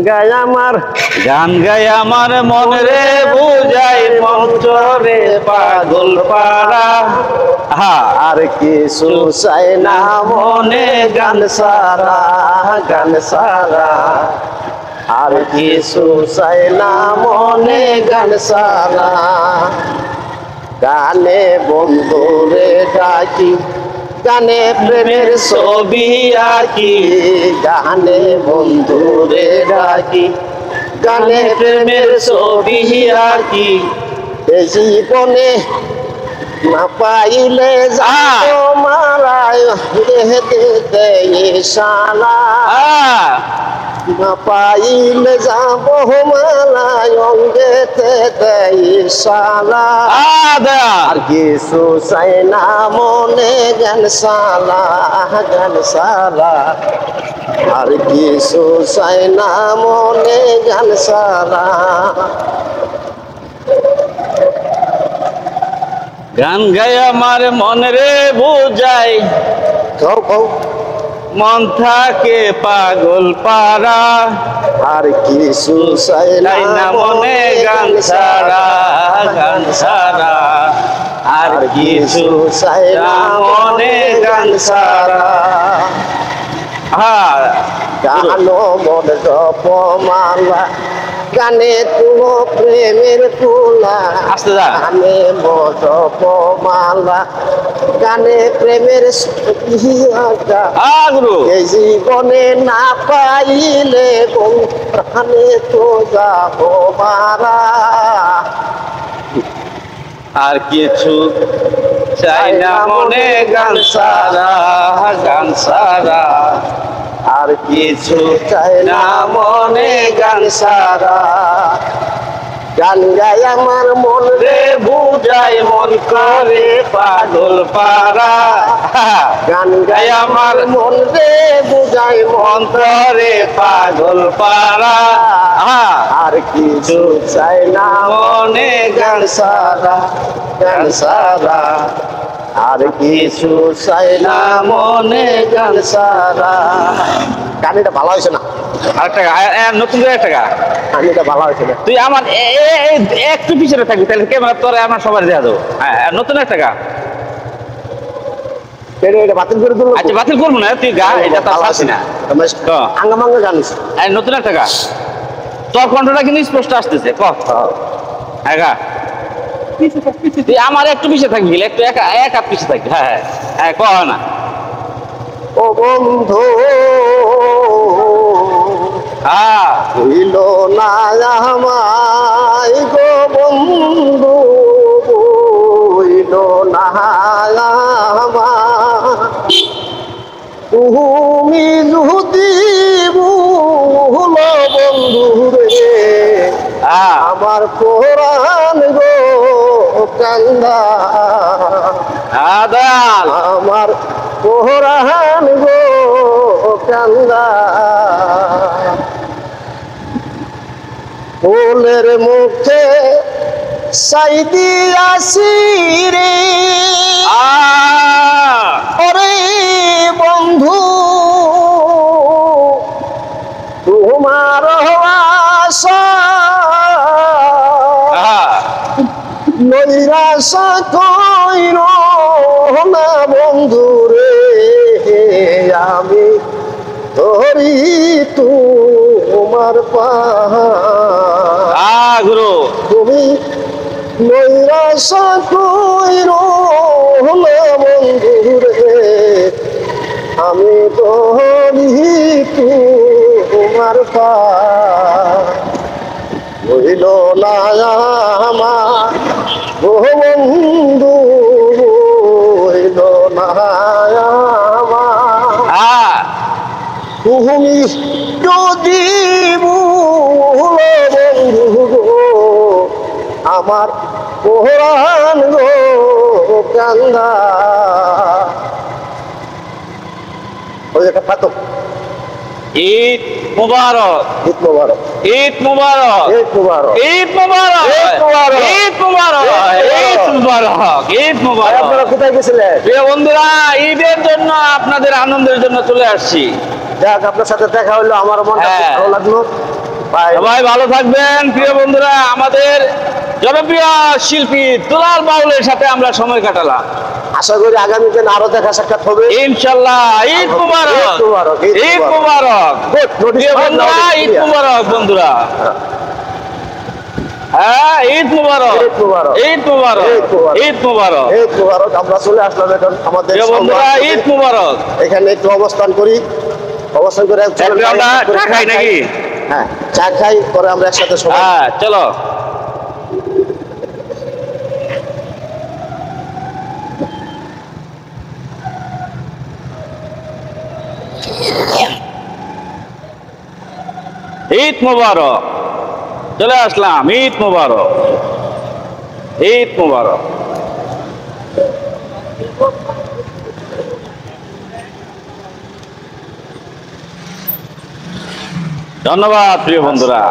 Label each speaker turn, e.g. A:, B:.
A: গায় আমার
B: গান গায় আমার মন রে বুঝাই মন্ত্রে পাগল পাড়া।
A: আর কিছু চাই না মনে গান সারা গান সারা। আর কিছু চাই না মনে গান সারা। গানে বন্ধুরে ডাকি গানে প্রেমের ছবি আঁকি। গানে বন্ধুরে ডাকি গানে প্রেমের ছবি আঁকি। এ জীবনে না পাইলে যাও মারায় দেতে ইশারা। না পাইলে যাব মালায় অঙ্গেতে ইশারা। আর কিছু চাই না মনে গান সারা গান সারা। আর কিছু চাই না মনে গান সারা।
B: গান গায় আমার মন রে বুঝাই মন থাকে পাগল পাড়া।
A: আর কিছু চাই
B: না মনে গান সারা গান সারা। আর কিছু
A: চাই না
B: মনে গান সারা।
A: গানো মন জপমালা গানে তুলো প্রেমের তুলা। গানে মন জপমালা গানে প্রেমের এই জীবনে না পাইলে প্রাণে তো যাব মারা।
B: আর কিছু চাই না মনে গান সারা গান সারা।
A: আর কিছু চাই না মনে গান সারা। গান গায় আমার মন
B: রে বুঝাই মন করে পাগল পাড়া।
A: গান গায় আমার মন রে বুঝাই
B: মন্ত্রে পাগল পাড়া।
A: আর কিছু চাই না
B: মনে গান সারা
A: গান সারা। আর কিছু চাই না মনে গান সারা। গানটা ভালো হয়েছে না?
B: নতুন টাকা
A: গানটা ভালো হয়েছে না?
B: তুই আমার একটু পিছনে থাকবি তাহলে ক্যামেরা তোরে আমার সবার দেওয়া দেবো। নতুন টাকা
A: এটা বাতিল করে দেবো।
B: আচ্ছা বাতিল করবো না, তুই গা, এটা তো পারছি না।
A: আঙ্গামাঙ্গা গান
B: নতুন টাকা তোর কণ্ঠটা কিন্তু স্পষ্ট আসতেছে। তুই আমার একটু পিছিয়ে থাকবি, একটু এক হাত পিছিয়ে থাকবি। হ্যাঁ হ্যাঁ কহ না।
A: ও বন্ধু হইল না আমায় গো বন্ধু হইল না আমায়। তুমি যদি ভুল বন্ধু রে আমার কোরআন গো কান্দা। আমার কোরআন গো কান্দা। ফুলের মুখে চাই দিয়াছি রে ওরে বন্ধু তোমার আশা নৈরাশা কইর না বন্ধু রে। আমি ধরি তোমার
B: গুরু
A: তুমি নৈরাশা কইর না বন্ধু রে। আমি ধরি তোমার হইল না আমার বন্ধু হইল না আমার। তুমি যদি ভুল বন্ধু গো আমার কোরআন গো কান্দা। ওই একটা পাতো
B: ঈদ মুবারক
A: ঈদ মুবারক
B: ঈদ মুবারক
A: ঈদ মুবারক
B: ঈদ মুবারক ঈদ মুবারক ঈদ মুবারক ঈদ মুবারক।
A: আপনারা কোথায় গেছিলেন?
B: প্রিয় বন্ধুরা, ঈদের জন্য আপনাদের আনন্দের জন্য চলে আসছি।
A: যাক, আপনার সাথে দেখা হলো, আমার মনটা ভালো লাগলো। ভাই
B: সবাই ভালো থাকবেন প্রিয় বন্ধুরা। আমাদের জনপ্রিয় শিল্পী দুলাল বাউলের সাথে আমরা সময় কাটালাম।
A: আশা করি আগামী দিন আরো দেখা সাক্ষাৎ হবে।
B: ইনশাল্লাহ। ঈদ মুবারক,
A: ঈদ মুবারক,
B: ঈদ মুবারক প্রিয় বন্ধুরা, ঈদ মুবারক বন্ধুরা। হ্যাঁ, ঈদ মুবারক,
A: ঈদ মুবারক,
B: ঈদ মুবারক,
A: ঈদ মুবারক,
B: ঈদ মুবারক
A: ঈদ মুবারক। আমরা চলে আসলাম এখন আমাদের
B: প্রিয় বন্ধুরা, ঈদ মুবারক।
A: এখানে একটু অবস্থান করি, অবস্থান করে
B: একটু আমরা চা খাই নাকি?
A: হ্যাঁ, চা খাই, পরে আমরা একসাথে সবাই
B: হ্যাঁ, চলো। ঈদ মুবারক, চলে আসলাম। ঈদ মুবারক, ঈদ মুবারক। ধন্যবাদ প্রিয় বন্ধুরা।